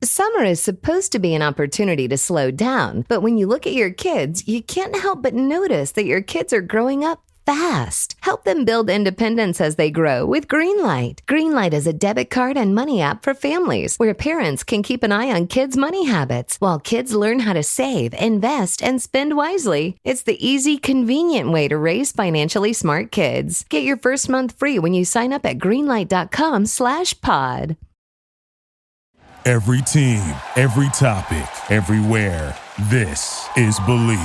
Summer is supposed to be an opportunity to slow down, but when you look at your kids, you can't help but notice that your kids are growing up fast. Help them build independence as they grow with Greenlight. Greenlight is a debit card and money app for families where parents can keep an eye on kids' money habits while kids learn how to save, invest, and spend wisely. It's the easy, convenient way to raise financially smart kids. Get your first month free when you sign up at greenlight.com/pod. Every team, every topic, everywhere. This is Believe.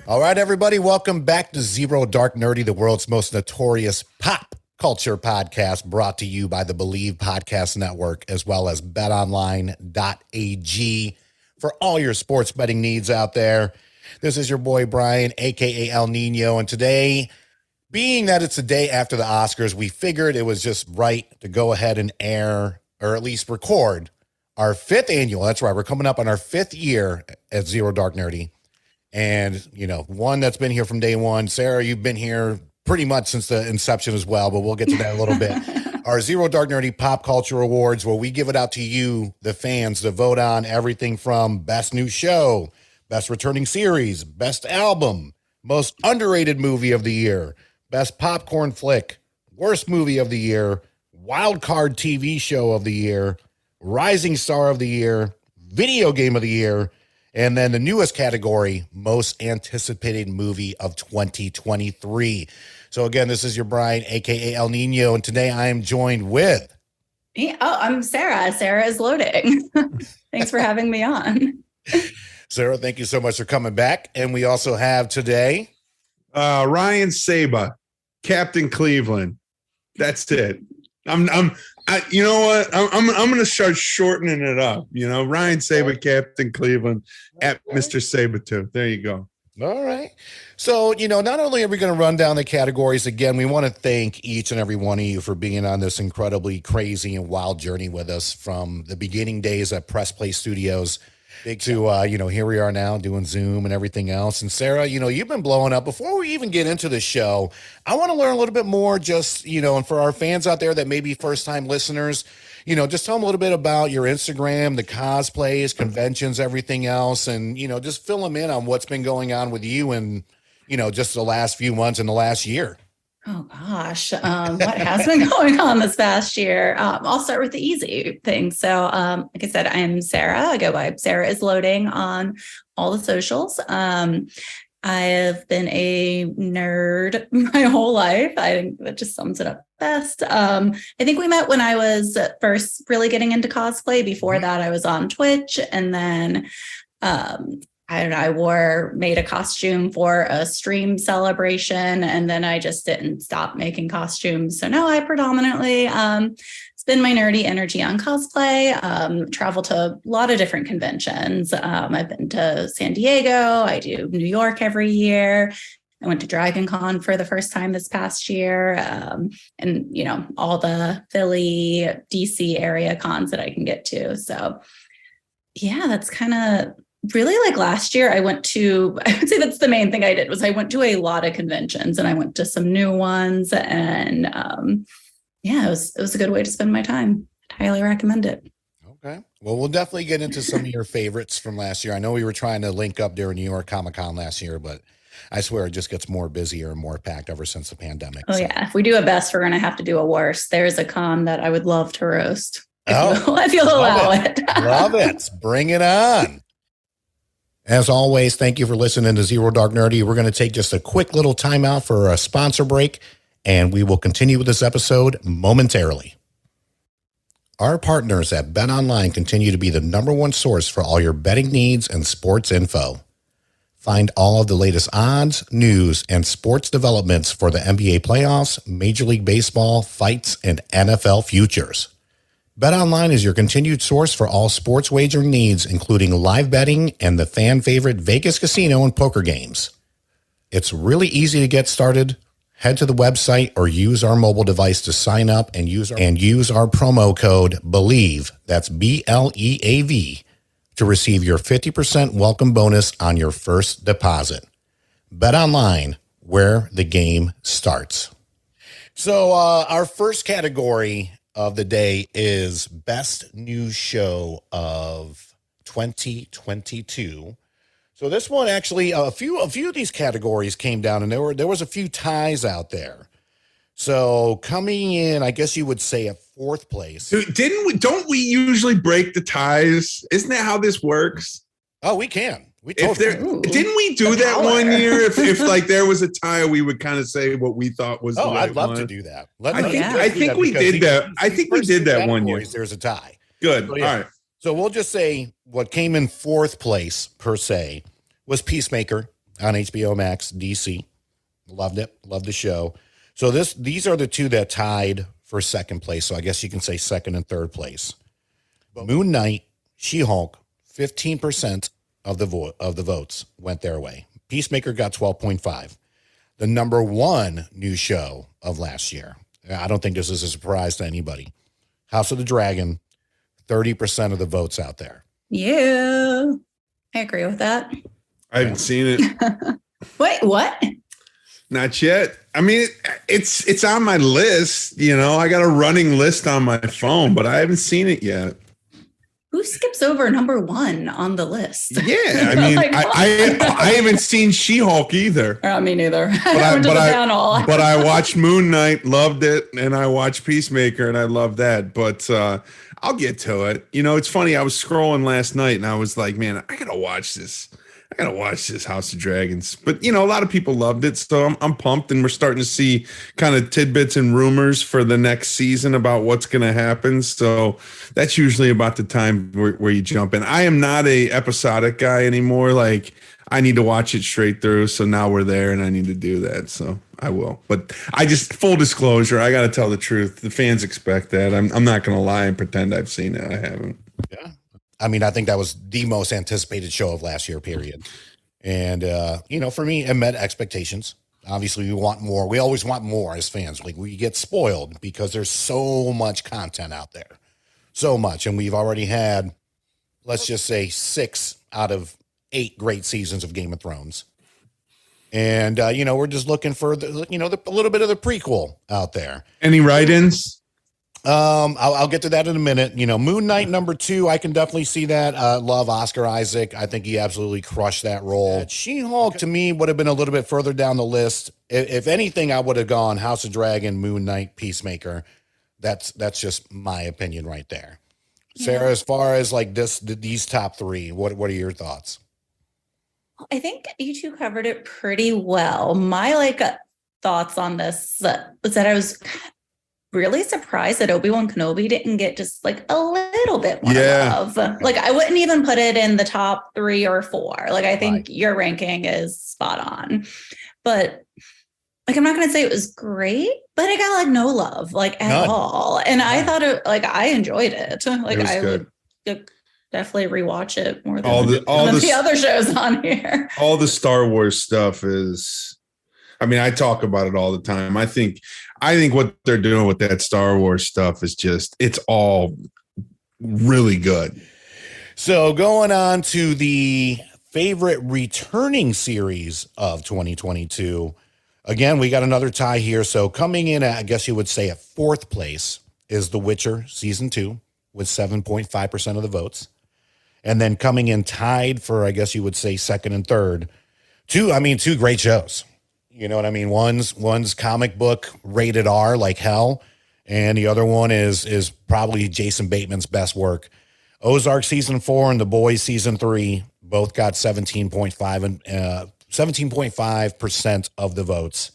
All right, everybody, welcome back to Zero Dark Nerdy, the world's most notorious pop culture podcast, brought to you by the Believe Podcast Network, as well as betonline.ag for all your sports betting needs out there. This is your boy, Brian, a.k.a. El Nino, and today, being that it's the day after the Oscars, we figured it was just right to go ahead and air, or at least record, our fifth annual, that's right, we're coming up on our fifth year at Zero Dark Nerdy. And, you know, one that's been here from day one. Sarah, you've been here pretty much since the inception as well, but we'll get to that a little bit. Our Zero Dark Nerdy Pop Culture Awards, where we give it out to you, the fans, to vote on everything from Best New Show, Best Returning Series, Best Album, Most Underrated Movie of the Year, Best Popcorn Flick, Worst Movie of the Year, Wild Card TV Show of the Year, Rising Star of the Year, Video Game of the Year, and then the newest category, Most Anticipated Movie of 2023. So again, this is your Brian, a.k.a. El Nino, and today I am joined with... I'm Sarah. Sarah is loading. Thanks for having me on. Sarah, thank you so much for coming back. And we also have today... Ryan Saba, Captain Cleveland. That's it. You know what? I'm going to start shortening it up. You know, Ryan Saba, Captain Cleveland, at Mr. Sabertooth. There you go. All right. So, you know, not only are we going to run down the categories again, we want to thank each and every one of you for being on this incredibly crazy and wild journey with us from the beginning days at Press Play Studios to, you know, here we are now doing Zoom and everything else. And Sarah, you know, you've been blowing up. Before we even get into the show, I want to learn a little bit more just, you know, and for our fans out there that may be first-time listeners, you know, just tell them a little bit about your Instagram, the cosplays, conventions, everything else, and, you know, just fill them in on what's been going on with you and, you know, just the last few months and the last year. Oh, gosh. What has been going on this past year? I'll start with the easy thing. So, like I said, I'm Sarah. I go by Sarah is Loading on all the socials. I've been a nerd my whole life. I think that just sums it up best. I think we met when I was first really getting into cosplay. Before that, I was on Twitch, and then I don't know, I made a costume for a stream celebration, and then I just didn't stop making costumes. So now I predominantly spend my nerdy energy on cosplay, travel to a lot of different conventions. I've been to San Diego. I do New York every year. I went to Dragon Con for the first time this past year. And, you know, all the Philly, DC area cons that I can get to. So yeah, that's kind of really like last year. I would say that's the main thing I did was I went to a lot of conventions and I went to some new ones, and yeah, it was a good way to spend my time. I'd highly recommend it. Okay. Well, we'll definitely get into some of your favorites from last year. I know we were trying to link up during New York Comic Con last year, but I swear it just gets more busier and more packed ever since the pandemic. Oh, so. Yeah. If we do a best, we're going to have to do a worst. There's a con that I would love to roast. If you'll allow it. Love it. Bring it on. As always, thank you for listening to Zero Dark Nerdy. We're going to take just a quick little timeout for a sponsor break, and we will continue with this episode momentarily. Our partners at BetOnline continue to be the number one source for all your betting needs and sports info. Find all of the latest odds, news, and sports developments for the NBA playoffs, Major League Baseball, fights, and NFL futures. BetOnline is your continued source for all sports wagering needs, including live betting and the fan favorite Vegas casino and poker games. It's really easy to get started. Head to the website or use our mobile device to sign up and use our promo code BELIEVE, that's BLEAV, to receive your 50% welcome bonus on your first deposit. BetOnline, where the game starts. So our first category of the day is Best New Show of 2022. So this one actually, a few of these categories came down, and there was a few ties out there. So coming in, I guess you would say at fourth place. Don't we usually break the ties? Isn't that how this works? Oh, we can. Didn't we do that power. one year? If like there was a tie, we would kind of say what we thought was. I'd love to do that. I think we did that. I think we did that one year. There's a tie. Good. So, yeah. All right. So we'll just say what came in fourth place per se was Peacemaker on HBO Max DC. Loved it. Loved the show. So these are the two that tied for second place. So I guess you can say second and third place. Moon Knight, She-Hulk, 15% of the votes went their way. Peacemaker got 12.5. The number one new show of last year. I don't think this is a surprise to anybody. House of the Dragon, 30% of the votes out there. Yeah, I agree with that. I haven't seen it. Wait, what? Not yet. I mean, it's on my list. You know, I got a running list on my phone, but I haven't seen it yet. Who skips over number one on the list? Yeah, I mean, Like, I haven't seen She-Hulk either. Me neither. But I watched Moon Knight, loved it, and I watched Peacemaker, and I love that. But I'll get to it. You know, it's funny. I was scrolling last night, and I was like, man, I gotta watch this. House of Dragons. But you know, a lot of people loved it, so I'm pumped, and we're starting to see kind of tidbits and rumors for the next season about what's going to happen. So that's usually about the time where you jump in. I am not a episodic guy anymore. Like I need to watch it straight through. So now we're there, and I need to do that. So I will. But I just full disclosure, I got to tell the truth. The fans expect that. I'm not going to lie and pretend I've seen it. I haven't. Yeah. I mean, I think that was the most anticipated show of last year, period. And, you know, for me, it met expectations. Obviously, we want more. We always want more as fans. Like, we get spoiled because there's so much content out there. So much. And we've already had, let's just say, 6 out of 8 great seasons of Game of Thrones. And, you know, we're just looking for, a little bit of the prequel out there. Any write-ins? I'll get to that in a minute. You know, Moon Knight number 2, I can definitely see that. Love Oscar Isaac. I think he absolutely crushed that role. She-Hulk to me would have been a little bit further down the list. If anything, I would have gone House of Dragon, Moon Knight, Peacemaker. That's just my opinion right there. Yeah. Sarah, as far as like these top 3, what are your thoughts? I think you two covered it pretty well. My thoughts on this was that I was really surprised that Obi-Wan Kenobi didn't get just like a little bit more love. Like I wouldn't even put it in the top 3 or 4. Like I think your ranking is spot on. But like I'm not gonna say it was great, but it got like no love, like at all. And I thought I enjoyed it. Like I would definitely rewatch it more than all the other shows on here. All the Star Wars stuff is, I mean, I talk about it all the time. I think what they're doing with that Star Wars stuff is it's all really good. So going on to the favorite returning series of 2022. Again, we got another tie here. So coming in, I guess you would say at 4th place is The Witcher season 2 with 7.5% of the votes. And then coming in tied for, I guess you would say, 2nd and 3rd. Two great shows. You know what I mean? One's comic book rated R like hell, and the other one is probably Jason Bateman's best work. Ozark season 4 and The Boys season 3 both got 17.5% of the votes.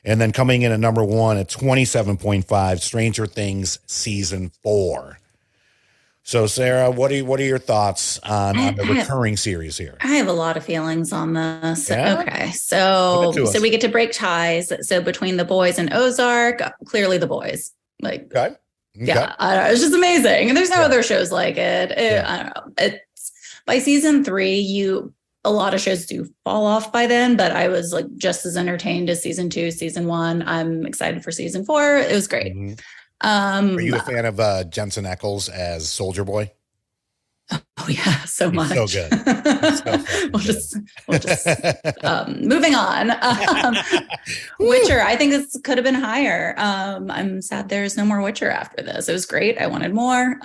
And then coming in at number 1 at 27.5, Stranger Things season 4. So, Sarah, what are your thoughts on the recurring series here? I have a lot of feelings on this. Yeah? Okay, so we get to break ties. So between The Boys and Ozark, clearly The Boys. Okay. Yeah, I don't know, it's just amazing. And there's no other shows like it. I don't know. It's by season 3, a lot of shows do fall off by then, but I was like just as entertained as season 2, season 1. I'm excited for season 4. It was great. Mm-hmm. Are you a fan of Jensen Ackles as Soldier Boy? Oh yeah, so He's much. so good. He's so fucking we'll just moving on. Witcher, I think this could have been higher. I'm sad there's no more Witcher after this. It was great. I wanted more.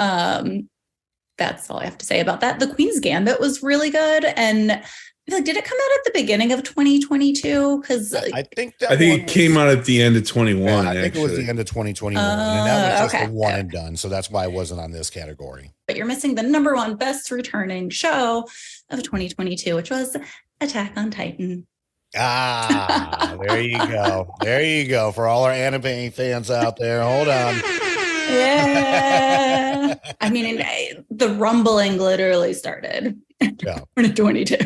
That's all I have to say about that. The Queen's Gambit was really good, and did it come out at the beginning of 2022? Because I think it came out at the end of 21. Yeah, I think it was the end of 2021, and that was just a one and done. So that's why it wasn't on this category. But you're missing the number one best returning show of 2022, which was Attack on Titan. There you go. There you go. For all our anime fans out there, hold on. Yeah. I mean, the rumbling literally started in 2022.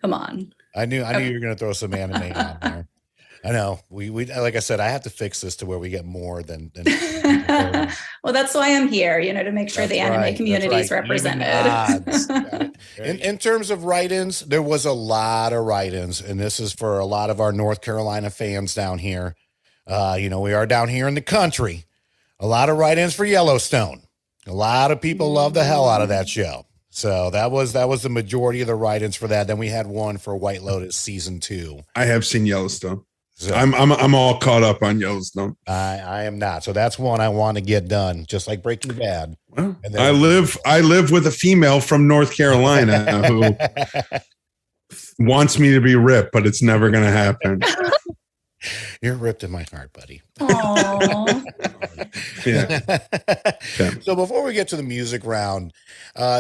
Come on. I knew you were going to throw some anime on there. I know. We like I said, I have to fix this to where we get more than well, that's why I'm here, to make sure the anime community is represented. In terms of write-ins, there was a lot of write-ins, and this is for a lot of our North Carolina fans down here. We are down here in the country. A lot of write-ins for Yellowstone. A lot of people love the hell out of that show. So that was the majority of the write-ins for that. Then we had one for White Lotus season 2. I have seen Yellowstone. So I'm all caught up on Yellowstone. I am not. So that's one I want to get done, just like Breaking Bad. Well, I live with a female from North Carolina who wants me to be ripped, but it's never going to happen. You're ripped in my heart, buddy. Aww. Yeah. So before we get to the music round,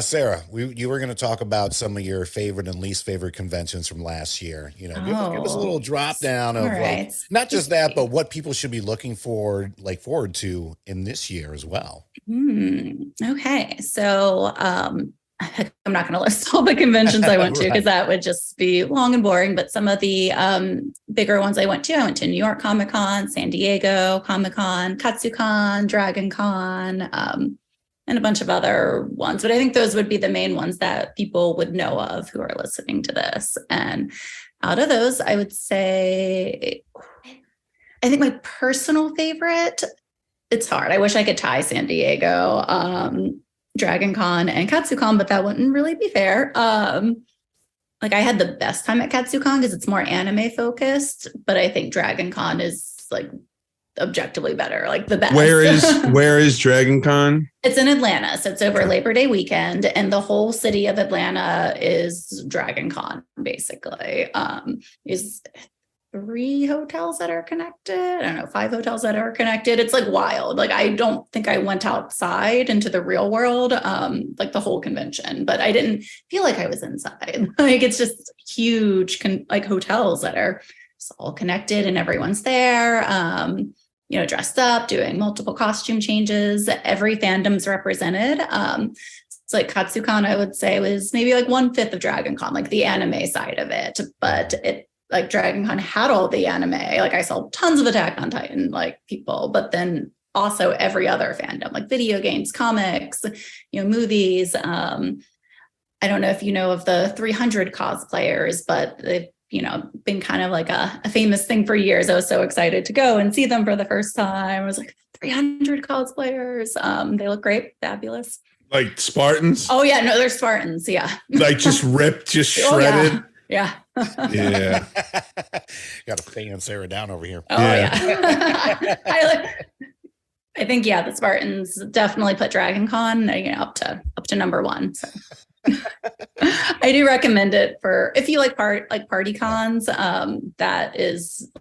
Sarah, you were going to talk about some of your favorite and least favorite conventions from last year. Give us a little drop down of not just that, but what people should be looking forward to in this year as well. Okay. So, I'm not going to list all the conventions I went to because that would just be long and boring. But some of the bigger ones I went to New York Comic Con, San Diego Comic Con, KatsuCon, Dragon Con, and a bunch of other ones. But I think those would be the main ones that people would know of who are listening to this. And out of those, I would say, I think my personal favorite, it's hard. I wish I could tie San Diego, Dragon Con and KatsuCon, but that wouldn't really be fair. I had the best time at KatsuCon because it's more anime focused, but I think Dragon Con is objectively better, the best. Where is Dragon Con? It's in Atlanta, so it's over Labor Day weekend, and the whole city of Atlanta is Dragon Con, basically. Is 3 hotels that are connected. I don't know, 5 hotels that are connected. It's wild. I don't think I went outside into the real world, the whole convention, but I didn't feel like I was inside. It's just huge, hotels that are just all connected and everyone's there, dressed up, doing multiple costume changes. Every fandom's represented. It's KatsuCon, I would say, was maybe 1/5 of Dragon Con, the anime side of it, but it, Dragon Con had all the anime. I saw tons of Attack on Titan, people, but then also every other fandom, video games, comics, movies. I don't know if you know of the 300 cosplayers, but they've, been kind of a famous thing for years. I was so excited to go and see them for the first time. I was 300 cosplayers. They look great, fabulous. Like Spartans? Oh yeah, no, they're Spartans. Yeah. Just ripped, just shredded. Oh, yeah. Yeah. Got to fan Sarah down over here. Oh yeah. I think the Spartans definitely put Dragon Con up to number 1. So. I do recommend it for if you like party cons. That is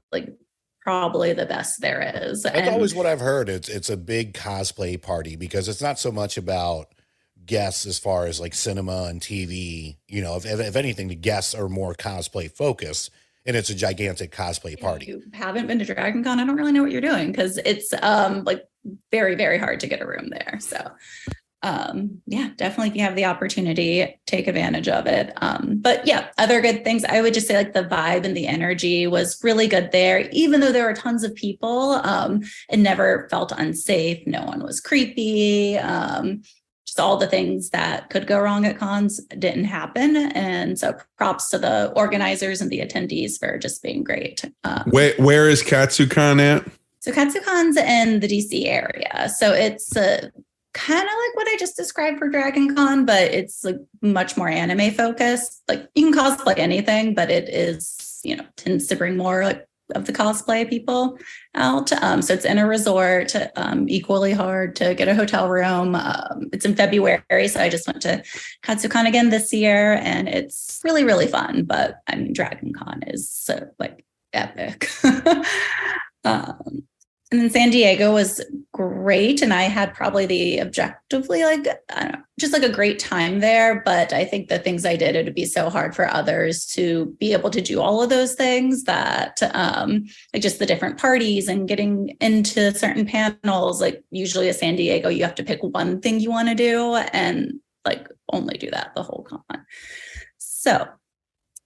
probably the best there is. That's always what I've heard. It's a big cosplay party because it's not so much about guests as far as cinema and TV. If anything, the guests are more cosplay focused, and it's a gigantic cosplay party. If you haven't been to Dragon Con, I don't really know what you're doing because it's very, very hard to get a room there. So definitely if you have the opportunity, take advantage of it. But other good things, I would just say the vibe and the energy was really good there. Even though there were tons of people, it never felt unsafe. No one was creepy. Just all the things that could go wrong at cons didn't happen. And so props to the organizers and the attendees for just being great. Where is KatsuCon at? So KatsuCon's in the DC area. So it's kind of like what I just described for Dragon Con, but it's like much more anime focused. Like you can cosplay anything, but it is, tends to bring more like of the cosplay people out. So it's in a resort, equally hard to get a hotel room. It's in February, so I just went to Katsucon again this year, and it's really, really fun. But I mean, Dragon Con is so like epic. And then San Diego was great. And I had probably the objectively just like a great time there. But I think the things I did, it would be so hard for others to be able to do all of those things that like just the different parties and getting into certain panels, like usually at San Diego, you have to pick one thing you want to do and like only do that the whole con. So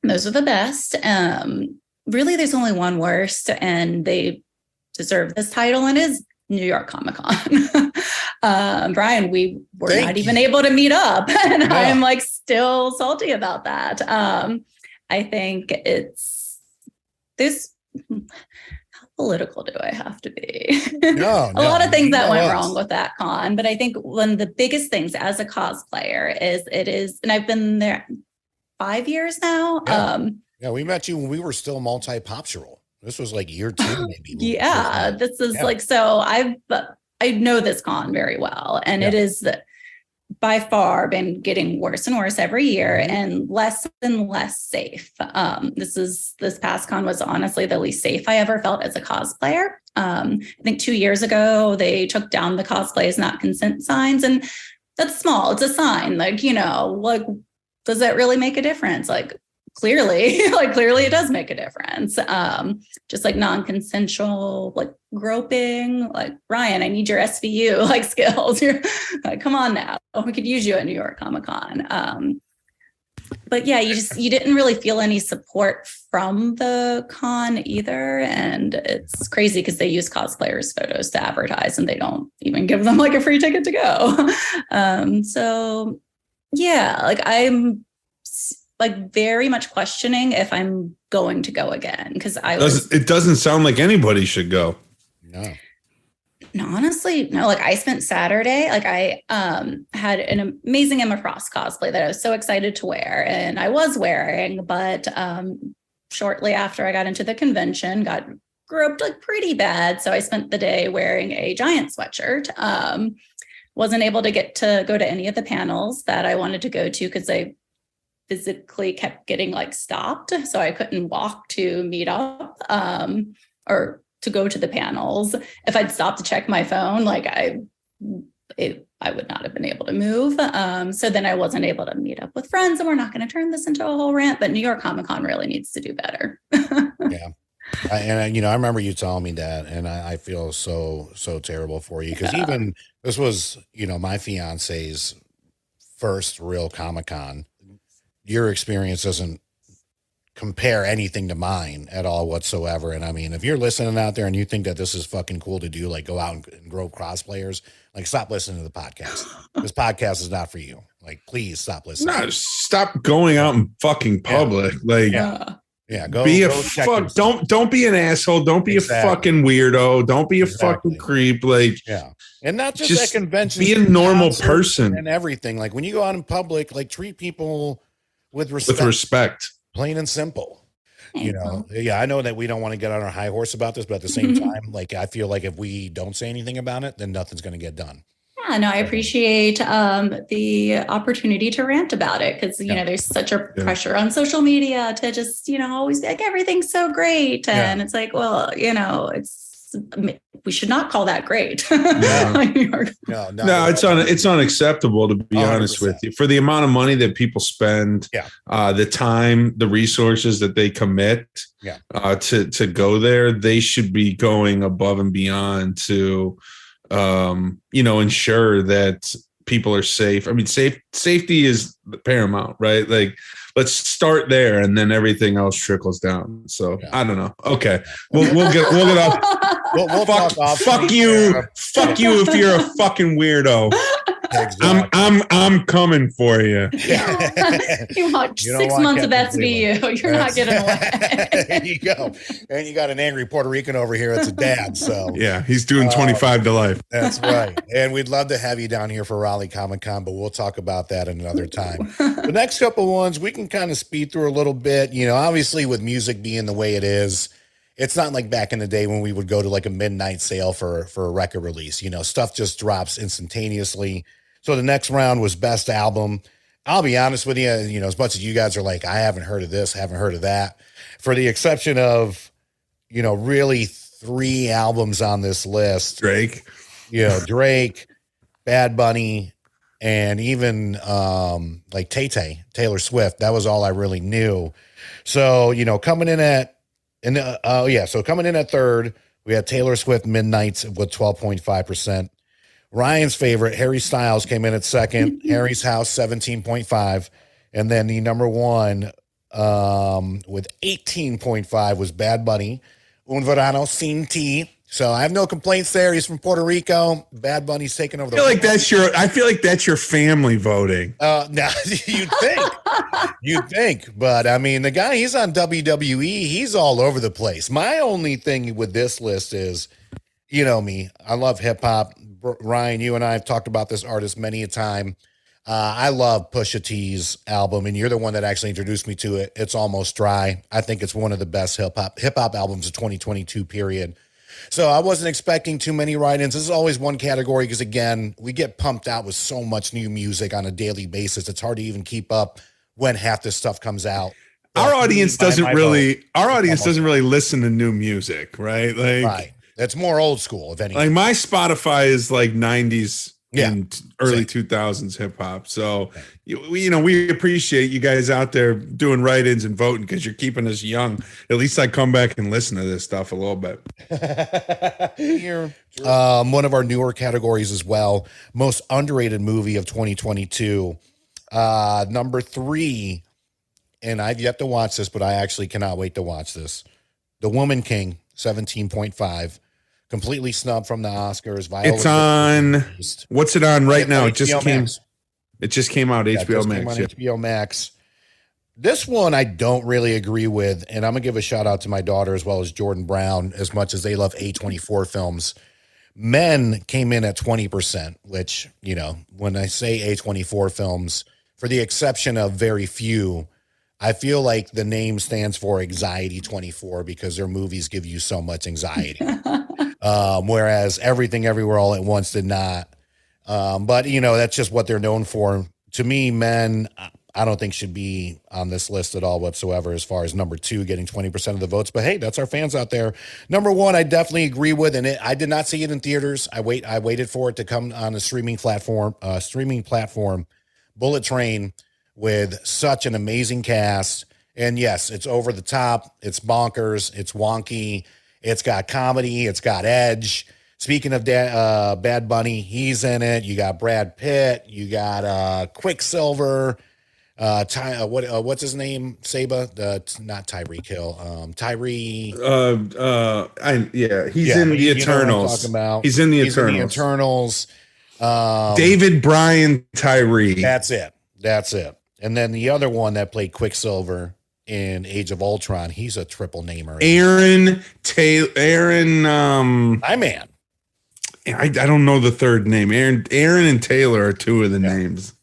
those are the best. Really, there's only one worst, and they deserve this title, and is New York Comic Con. Brian, we were not even able to meet up, and I'm like still salty about that. I think how political do I have to be? A lot of things that went wrong with that con, but I think one of the biggest things as a cosplayer is, and I've been there 5 years now. Yeah, we met you when we were still multi-poptural. This was like year 2, maybe. This is like, so I know this con very well, and it is by far been getting worse and worse every year and less safe. This past con was honestly the least safe I ever felt as a cosplayer. I think 2 years ago, they took down the cosplay is not consent signs, and that's small. It's a sign, like, like, does that really make a difference? Like, clearly it does make a difference. Just like non-consensual, like groping, like Ryan, I need your SVU like skills. You're like, come on now, we could use you at New York Comic Con. But yeah, you didn't really feel any support from the con either. And it's crazy because they use cosplayers' photos to advertise, and they don't even give them like a free ticket to go. So yeah, like I'm like very much questioning if I'm going to go again, because it doesn't sound like anybody should go. No, honestly, no. Like I spent Saturday, like I had an amazing Emma Frost cosplay that I was so excited to wear, and I was wearing, but shortly after I got into the convention, got groped like pretty bad. So I spent the day wearing a giant sweatshirt. Wasn't able to go to any of the panels that I wanted to go to because I physically kept getting like stopped. So I couldn't walk to meet up or to go to the panels. If I'd stopped to check my phone, like I would not have been able to move. So then I wasn't able to meet up with friends, and we're not going to turn this into a whole rant, but New York Comic Con really needs to do better. Yeah. I remember you telling me that, and I feel so terrible for you, because even this was, my fiance's first real Comic Con. Your experience doesn't compare anything to mine at all whatsoever. And I mean, if you're listening out there and you think that this is fucking cool to do, like go out and grow cosplayers, like stop listening to the podcast. This podcast is not for you. Like, please stop listening. No, stop going out in fucking public. Like, go be a fuck. Don't be an asshole. Don't be a fucking weirdo. Don't be a fucking creep. Like, and not just at conventions. Be a normal person and everything. Like when you go out in public, like treat people with respect. Plain and simple. I know that we don't want to get on our high horse about this, but at the same time, like I feel like if we don't say anything about it, then nothing's going to get done. Yeah, no, I appreciate the opportunity to rant about it, because there's such a pressure on social media to just always be like everything's so great, and it's like, well, we should not call that great. No, it's unacceptable, to be 100%. Honest with you, for the amount of money that people spend, the time, the resources that they commit to go there. They should be going above and beyond to ensure that people are safe. I mean, safety is paramount, right? Like, let's start there, and then everything else trickles down. So I don't know. Okay, we'll get off. We'll fuck you if you're a fucking weirdo. Exactly. I'm coming for you. You want 6 months of SVU. You're not getting away. There you go. And you got an angry Puerto Rican over here. It's a dad. So yeah, he's doing 25 to life. That's right. And we'd love to have you down here for Raleigh Comic Con, but we'll talk about that another time. The next couple ones we can kind of speed through a little bit. You know, obviously with music being the way it is, it's not like back in the day when we would go to like a midnight sale for a record release. You know, stuff just drops instantaneously. So the next round was best album. I'll be honest with you, you know, as much as you guys are like, I haven't heard of this, haven't heard of that, for the exception of, you know, really 3 albums on this list. Drake, Bad Bunny, and even like Taylor Swift. That was all I really knew. So, you know, coming in at third, we had Taylor Swift Midnights with 12.5%. Ryan's favorite, Harry Styles, came in at second. Harry's House, 17.5. And then the number one with 18.5 was Bad Bunny, Un Verano Sin Ti. So I have no complaints there. He's from Puerto Rico. Bad Bunny's taking over the I feel like that's your family voting. No, you'd think. But I mean, the guy, he's on WWE. He's all over the place. My only thing with this list is, you know me, I love hip hop. Ryan, you and I have talked about this artist many a time. I love Pusha T's album, and you're the one that actually introduced me to it. It's Almost Dry. I think it's one of the best hip hop albums of 2022 period. So I wasn't expecting too many write-ins. This is always one category because, again, we get pumped out with so much new music on a daily basis. It's hard to even keep up when half this stuff comes out. Our audience doesn't really listen to new music, right? Like, right. That's more old school, if anything. Like my Spotify is like 90s and early Same. 2000s hip hop. So, we appreciate you guys out there doing write-ins and voting because you're keeping us young. At least I come back and listen to this stuff a little bit. One of our newer categories as well, most underrated movie of 2022. Number 3, and I've yet to watch this, but I actually cannot wait to watch this. The Woman King, 17.5. Completely snubbed from the Oscars. It's on. What's it on right now? It just came. Max. It just came out. HBO Max. HBO Max. This one I don't really agree with, and I'm gonna give a shout out to my daughter as well as Jordan Brown, as much as they love A24 films. Men came in at 20%, which, you know, when I say A24 films, for the exception of very few, I feel like the name stands for Anxiety 24 because their movies give you so much anxiety. Whereas Everything Everywhere All at Once did not. But, you know, that's just what they're known for. To me, Men, I don't think should be on this list at all whatsoever as far as number 2 getting 20% of the votes. But, hey, that's our fans out there. Number 1, I definitely agree with. And I did not see it in theaters. I waited for it to come on a streaming platform. Bullet Train, with such an amazing cast. And, yes, it's over the top. It's bonkers. It's wonky. It's got comedy. It's got edge. Speaking of Bad Bunny, he's in it. You got Brad Pitt. You got Quicksilver. What's his name? Saba? Not Tyreek Hill. Tyree. He's in the Eternals. He's in the Eternals. David Bryan Tyree. That's it. And then the other one that played Quicksilver in Age of Ultron, he's a triple namer. Aaron. My man. I don't know the third name. Aaron and Taylor are 2 of the names.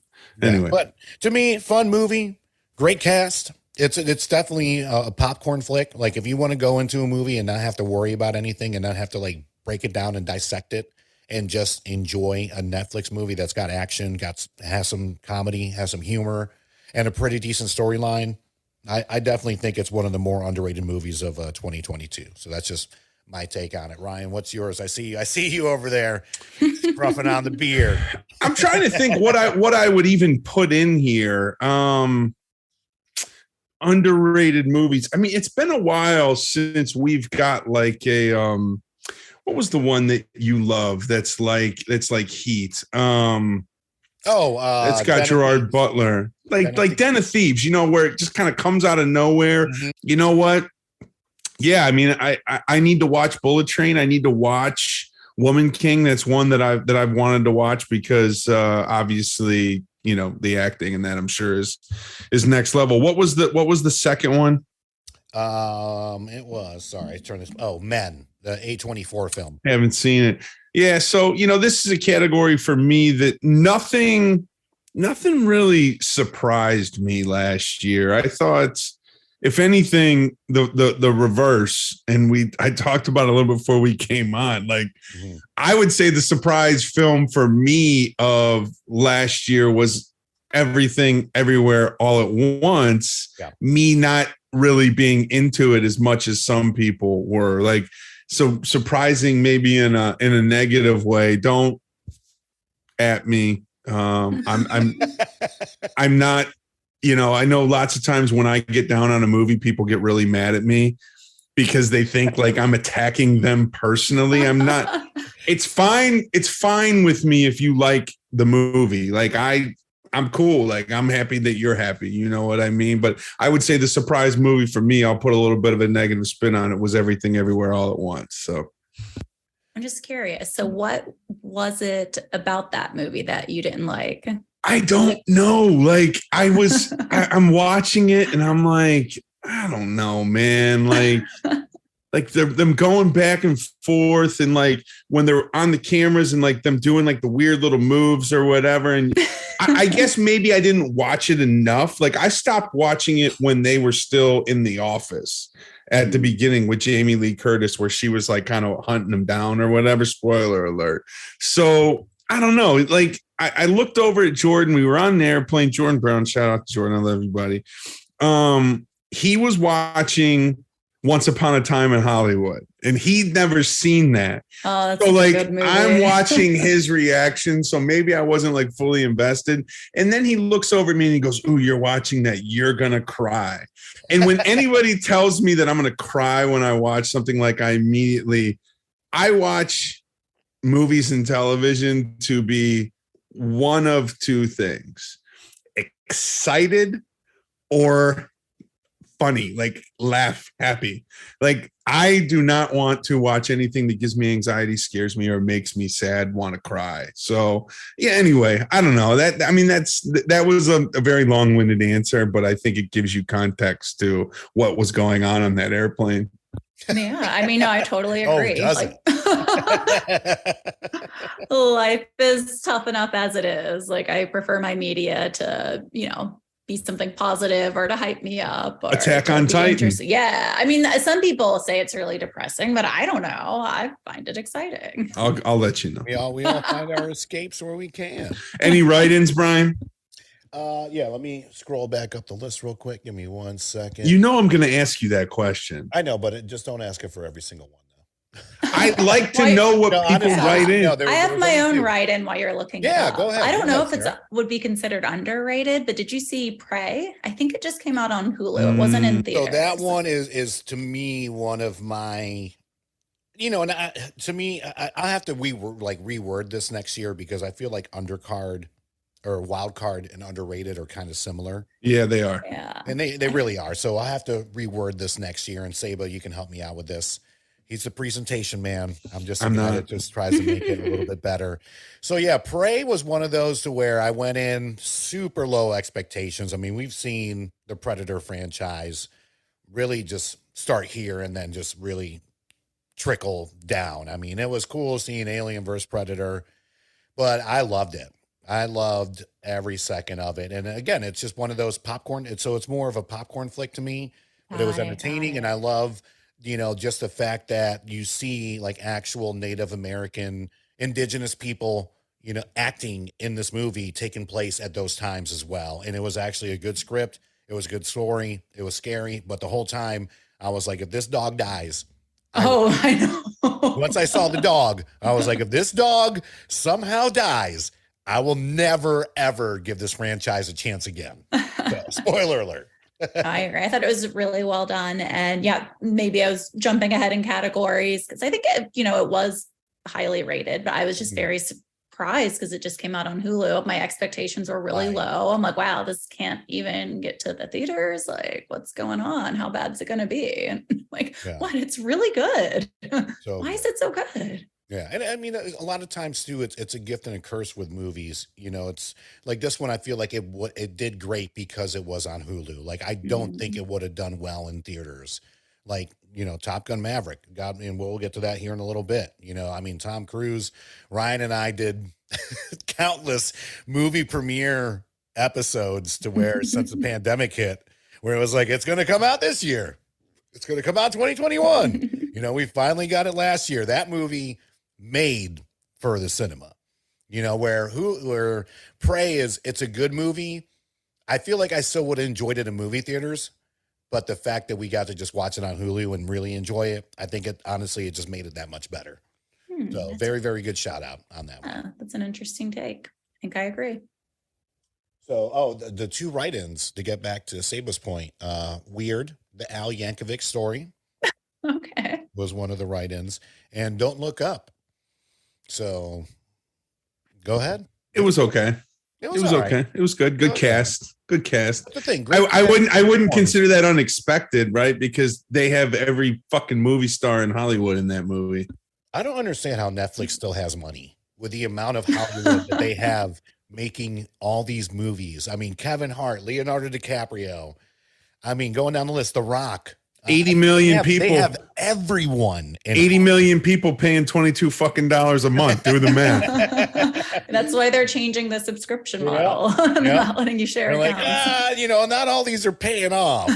Anyway, but to me, fun movie, great cast. It's definitely a popcorn flick. Like if you want to go into a movie and not have to worry about anything and not have to like break it down and dissect it and just enjoy a Netflix movie that's got action, has some comedy, has some humor, and a pretty decent storyline. I definitely think it's one of the more underrated movies of 2022. So that's just my take on it. Ryan, what's yours? I see you over there scruffing on the beer. I'm trying to think what I would even put in here. Underrated movies. I mean, it's been a while since we've got like a what was the one that you love that's like Heat? It's got Gerard Butler. Like Den of Thieves, you know, where it just kind of comes out of nowhere. Mm-hmm. You know what? Yeah, I mean, I need to watch Bullet Train. I need to watch Woman King. That's one that I've wanted to watch because obviously, you know, the acting and that I'm sure is next level. What was the second one? It was, sorry, turn this. Oh, Men, the A24 film. Haven't seen it. Yeah, so you know, this is a category for me that nothing really surprised me last year. I thought, if anything, the reverse, and I talked about it a little bit before we came on. Like, I would say the surprise film for me of last year was Everything Everywhere All at Once. Yeah. Me not really being into it as much as some people were. Like, so surprising maybe in a negative way. Don't at me. I'm not, you know, I know lots of times when I get down on a movie, people get really mad at me because they think like I'm attacking them personally. I'm not. It's fine. It's fine with me if you like the movie. Like I'm cool. Like, I'm happy that you're happy. You know what I mean? But I would say the surprise movie for me, I'll put a little bit of a negative spin on it, was Everything Everywhere All at Once. So I'm just curious. So what was it about that movie that you didn't like? I don't know. Like, I'm watching it and I'm like, I don't know, man. Like, like them going back and forth, and like when they're on the cameras and like them doing like the weird little moves or whatever. And I guess maybe I didn't watch it enough. Like, I stopped watching it when they were still in the office at the beginning with Jamie Lee Curtis, where she was like kind of hunting them down or whatever. Spoiler alert. So I don't know. Like, I looked over at Jordan. We were on there playing Jordan Brown. Shout out to Jordan. I love everybody. He was watching Once Upon a Time in Hollywood, and he'd never seen that. Oh, that's so like, good movie. I'm watching his reaction, so maybe I wasn't like fully invested. And then he looks over at me and he goes, "Ooh, you're watching that. You're gonna cry." And when anybody tells me that I'm gonna cry when I watch something, like, I watch movies and television to be one of two things: excited or funny, like laugh, happy. Like, I do not want to watch anything that gives me anxiety, scares me, or makes me sad, want to cry. So yeah, anyway, I don't know. That was a very long-winded answer, but I think it gives you context to what was going on that airplane. Yeah, I mean, no, I totally agree. Doesn't. Life is tough enough as it is. Like, I prefer my media to, you know, be something positive or to hype me up. Or Attack on Titan. Yeah. I mean, some people say it's really depressing, but I don't know. I find it exciting. I'll let you know. We all find our escapes where we can. Any write-ins, Brian? Yeah, let me scroll back up the list real quick. Give me 1 second. You know I'm going to ask you that question. I know, but just don't ask it for every single one, though. I'd like to know what people write in. No, I have my own write-in while you're looking. Yeah, go ahead. I don't know if it would be considered underrated, but did you see Prey? I think it just came out on Hulu. It wasn't in theaters. So that one is to me one of my, you know, and I have to reword this next year, because I feel like undercard or wild card and underrated are kind of similar. Yeah, they are. Yeah, and they really are. So I have to reword this next year. And Saba, you can help me out with this. He's the presentation man. I'm not. It just tries to make it a little bit better. So yeah, Prey was one of those to where I went in super low expectations. I mean, we've seen the Predator franchise really just start here and then just really trickle down. I mean, it was cool seeing Alien vs. Predator, but I loved it. I loved every second of it. And again, it's just one of those popcorn. It's more of a popcorn flick to me, but it was entertaining. And I love, you know, just the fact that you see like actual Native American, indigenous people, you know, acting in this movie taking place at those times as well. And it was actually a good script. It was a good story. It was scary. But the whole time I was like, if this dog dies. I know. Once I saw the dog, I was like, if this dog somehow dies, I will never, ever give this franchise a chance again. So, spoiler alert. I agree. I thought it was really well done. And yeah, maybe I was jumping ahead in categories because I think it was highly rated, but I was just very surprised because it just came out on Hulu. My expectations were really low. I'm like, wow, this can't even get to the theaters. Like, what's going on? How bad is it going to be? And like, what? It's really good. So, why is it so good? Yeah, and I mean, a lot of times too, it's a gift and a curse with movies. It's like this one. I feel like it did great because it was on Hulu. Like I don't think it would have done well in theaters. Like Top Gun Maverick. God, and we'll get to that here in a little bit. I mean, Tom Cruise, Ryan, and I did countless movie premiere episodes to where since the pandemic hit, where it was like it's going to come out this year, it's going to come out 2021. We finally got it last year. That movie made for the cinema, where Prey it's a good movie. I feel like I still would have enjoyed it in movie theaters, but the fact that we got to just watch it on Hulu and really enjoy it, I think it just made it that much better. So very, very good shout out on that one. That's an interesting take. I think I agree. So, the two write-ins to get back to Saba's point, Weird, the Al Yankovic story. Okay. Was one of the write-ins, and Don't Look Up. So, go ahead. It was okay. It was okay. Right. It was good. Good cast. Right. Good cast. That's the thing. I wouldn't consider that unexpected, right? Because they have every fucking movie star in Hollywood in that movie. I don't understand how Netflix still has money with the amount of Hollywood that they have making all these movies. I mean, Kevin Hart, Leonardo DiCaprio. I mean, going down the list, The Rock. 80 million people. They have everyone. 80 million people paying $22 fucking a month. Do the math. That's why they're changing the subscription model. Not letting you share accounts. Like, not all these are paying off.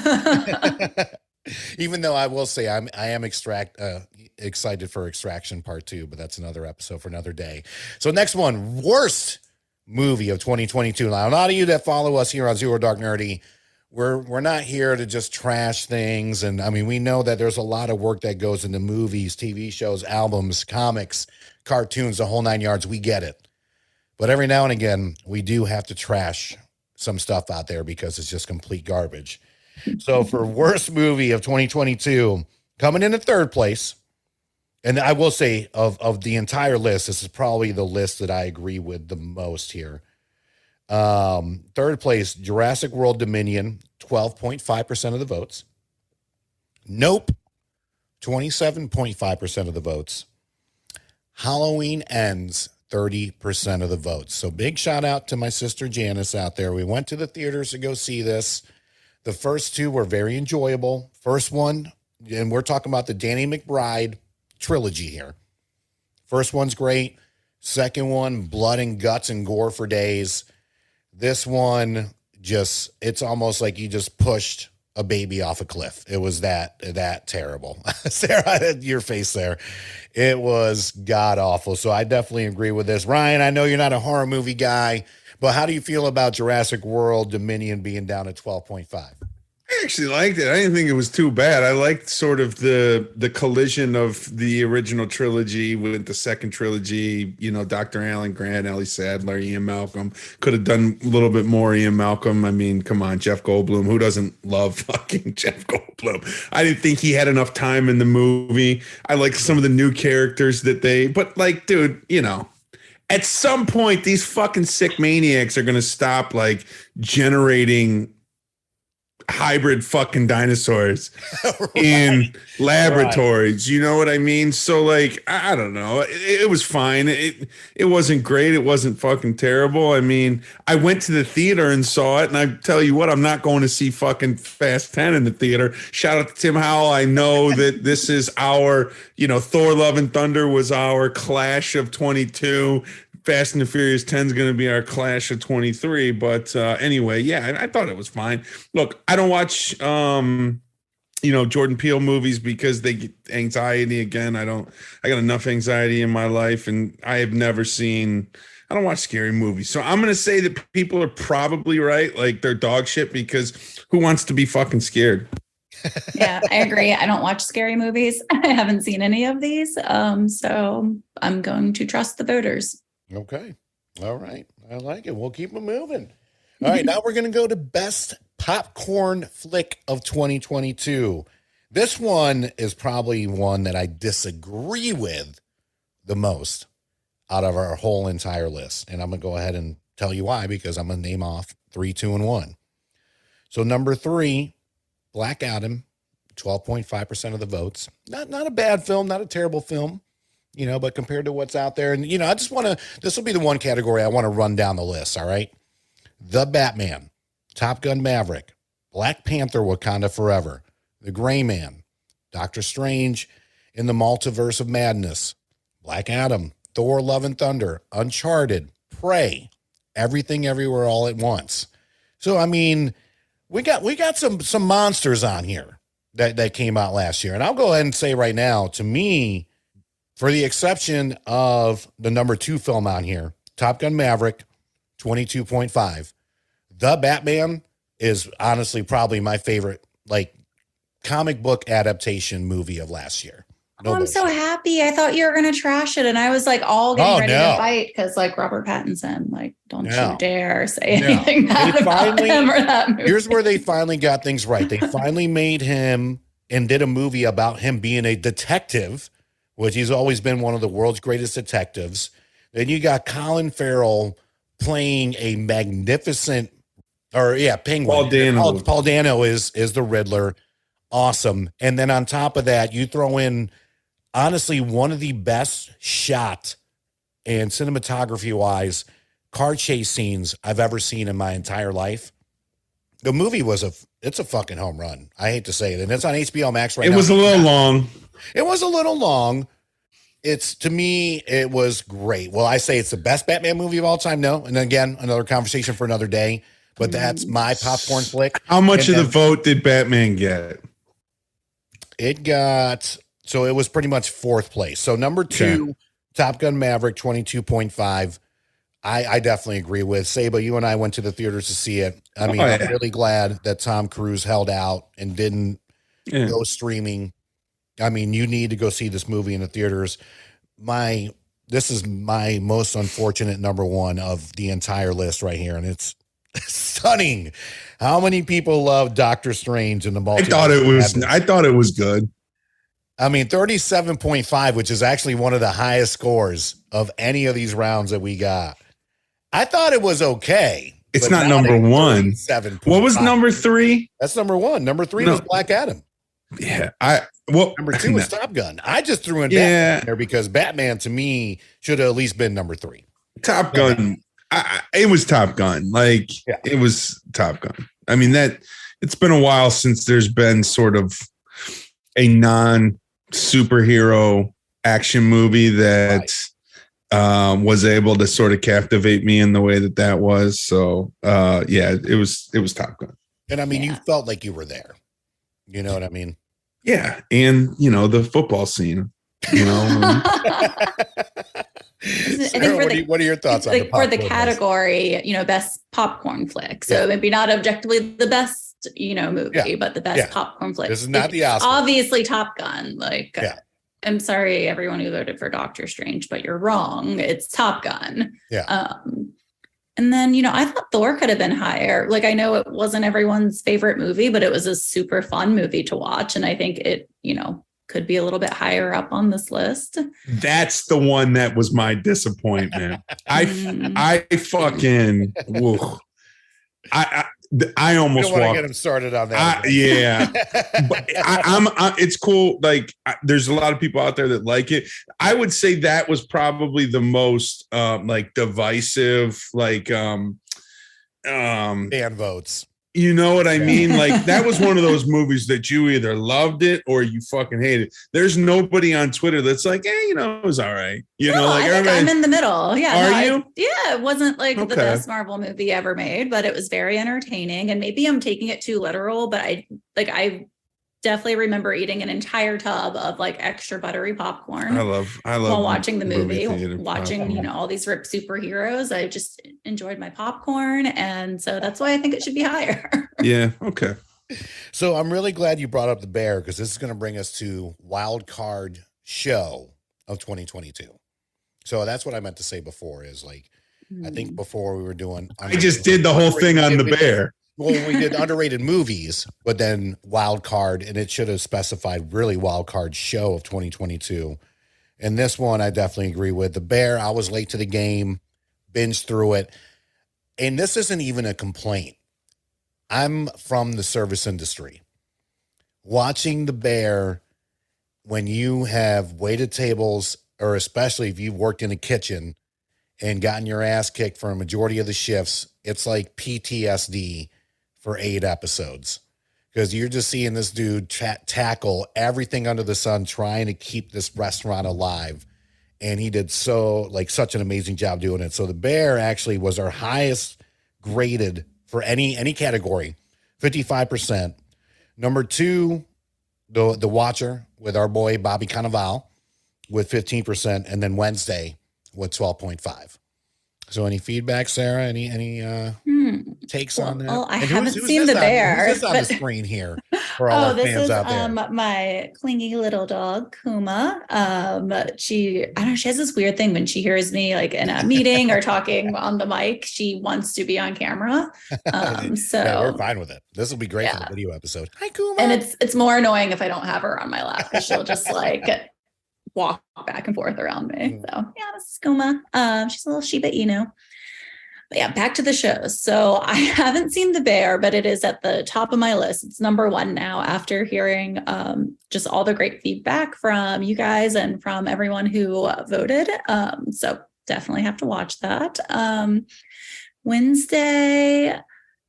Even though I will say I am excited for Extraction Part 2, but that's another episode for another day. So next one, worst movie of 2022. Now, a lot of you that follow us here on Zero Dark Nerdy, we're not here to just trash things. And I mean, we know that there's a lot of work that goes into movies, TV shows, albums, comics, cartoons, the whole 9 yards. We get it. But every now and again, we do have to trash some stuff out there because it's just complete garbage. So for worst movie of 2022, coming in at third place, and I will say of the entire list, this is probably the list that I agree with the most here. Third place, Jurassic World Dominion, 12.5% of the votes. Nope, 27.5% of the votes. Halloween Ends, 30% of the votes. So big shout out to my sister Janice out there. We went to the theaters to go see this. The first two were very enjoyable. First one, and we're talking about the Danny McBride trilogy here. First one's great. Second one, blood and guts and gore for days. This one, it's almost like you just pushed a baby off a cliff. It was that terrible. Sarah, your face there. It was god awful. So I definitely agree with this. Ryan, I know you're not a horror movie guy, but how do you feel about Jurassic World Dominion being down at 12.5? I actually liked it. I didn't think it was too bad. I liked sort of the collision of the original trilogy with the second trilogy. Dr. Alan Grant, Ellie Sadler, Ian Malcolm. Could have done a little bit more Ian Malcolm. I mean, come on, Jeff Goldblum. Who doesn't love fucking Jeff Goldblum? I didn't think he had enough time in the movie. I like some of the new characters but like, dude, at some point, these fucking sick maniacs are going to stop like generating hybrid fucking dinosaurs in laboratories. Right. You know what I mean? So like, I don't know. It was fine. It wasn't great. It wasn't fucking terrible. I mean, I went to the theater and saw it, and I tell you what, I'm not going to see fucking Fast 10 in the theater. Shout out to Tim Howell. I know that this is our, Thor Love and Thunder was our clash of 22. Fast and the Furious 10 is going to be our clash of 23. But anyway, yeah, I thought it was fine. Look, I don't watch, Jordan Peele movies because they get anxiety again. I got enough anxiety in my life, and I don't watch scary movies. So I'm going to say that people are probably right. Like, they're dog shit because who wants to be fucking scared? Yeah, I agree. I don't watch scary movies. I haven't seen any of these. So I'm going to trust the voters. Okay. All right. I like it. We'll keep it moving. All right. Now we're going to go to best popcorn flick of 2022. This one is probably one that I disagree with the most out of our whole entire list. And I'm going to go ahead and tell you why, because I'm going to name off 3, 2, and 1. So number 3, Black Adam, 12.5% of the votes. Not a bad film, not a terrible film. but compared to what's out there, and I just want to, this will be the one category I want to run down the list. All right. The Batman, Top Gun Maverick, Black Panther, Wakanda Forever, The Gray Man, Doctor Strange in the Multiverse of Madness, Black Adam, Thor, Love and Thunder, Uncharted, Prey, Everything Everywhere All at Once. So, I mean, we got some monsters on here that came out last year. And I'll go ahead and say right now, to me, for the exception of the number 2 film on here, Top Gun Maverick, 22.5. The Batman is honestly probably my favorite, comic book adaptation movie of last year. No I'm so happy. I thought you were going to trash it. And I was all getting ready to fight because Robert Pattinson, don't you dare say anything bad about him or that movie. Here's where they finally got things right. They finally made him and did a movie about him being a detective, which he's always been one of the world's greatest detectives. Then you got Colin Farrell playing a magnificent, Penguin. Paul Dano is the Riddler. Awesome. And then on top of that, you throw in, honestly, one of the best shot and cinematography wise car chase scenes I've ever seen in my entire life. The movie it's a fucking home run. I hate to say it. And it's on HBO Max right now. It was a little long. It was a little long. To me, it was great. Well, I say it's the best Batman movie of all time. No. And again, another conversation for another day, but that's my popcorn flick. How much of the vote did Batman get? It was pretty much 4th place. So number 2, Top Gun Maverick, 22.5. I definitely agree with Saba. You and I went to the theaters to see it. I mean, I'm really glad that Tom Cruise held out and didn't go streaming. I mean, you need to go see this movie in the theaters. This is my most unfortunate number 1 of the entire list right here. And it's stunning how many people love Doctor Strange in the multiverse. I thought it was good. I mean, 37.5, which is actually one of the highest scores of any of these rounds that we got. I thought it was okay. It's not number 1. What was number 3? That's number 1. Number 3 was Black Adam. Yeah. Number 2 was Top Gun. I just threw in Batman there because Batman to me should have at least been number 3. Top Gun. It was Top Gun. It was Top Gun. I mean, it's been a while since there's been sort of a non-superhero action movie that was able to sort of captivate me in the way that was. So, it was Top Gun. And I mean, you felt like you were there. You know what I mean? Yeah. And, the football scene, Sarah, what are your thoughts on for the category, best popcorn flick? So maybe not objectively the best, movie, but the best popcorn flick. This is not the Oscar. Obviously, Top Gun. I'm sorry, everyone who voted for Doctor Strange, but you're wrong. It's Top Gun. Yeah. And then, I thought Thor could have been higher. I know it wasn't everyone's favorite movie, but it was a super fun movie to watch. And I think it, could be a little bit higher up on this list. That's the one that was my disappointment. I fucking, whoa. I almost want to get him started on that. But it's cool. There's a lot of people out there that like it. I would say that was probably the most divisive, fan votes. You know what I mean? That was one of those movies that you either loved it or you fucking hated it. There's nobody on Twitter that's it was all right. I think I'm in the middle. Yeah. Are you? It wasn't the best Marvel movie ever made, but it was very entertaining. And maybe I'm taking it too literal, but I definitely remember eating an entire tub of extra buttery popcorn. I love while watching the movie, watching all these ripped superheroes. I just enjoyed my popcorn, and so that's why I think it should be higher. Yeah. Okay. So I'm really glad you brought up the Bear because this is going to bring us to wild card show of 2022. So that's what I meant to say before is I think before we were doing. I just did the whole thing on the Bear. Well, we did underrated movies, but then wild card, and it should have specified really wild card show of 2022. And this one, I definitely agree with. The Bear, I was late to the game, binged through it. And this isn't even a complaint. I'm from the service industry. Watching The Bear, when you have waited tables or especially if you've worked in a kitchen and gotten your ass kicked for a majority of the shifts, it's like PTSD for 8 episodes. Because you're just seeing this dude tackle everything under the sun, trying to keep this restaurant alive. And he did such an amazing job doing it. So The Bear actually was our highest graded for any category, 55%. Number 2, the Watcher with our boy Bobby Cannavale with 15%, and then Wednesday with 12.5. So any feedback, Sarah? Any takes on that? Well, I haven't seen The Bear. Who's this on the screen here for all our fans out there? My clingy little dog, Kuma. She has this weird thing when she hears me like in a meeting or talking on the mic, she wants to be on camera. So yeah, we're fine with it. This will be great for the video episode. Hi, Kuma. And it's more annoying if I don't have her on my lap because she'll just like walk back and forth around me. So yeah, this is Kuma. She's a little Shiba Inu. But yeah, back to the show. So I haven't seen The Bear, but it is at the top of my list. It's number 1 now after hearing just all the great feedback from you guys and from everyone who voted. So definitely have to watch that. Wednesday,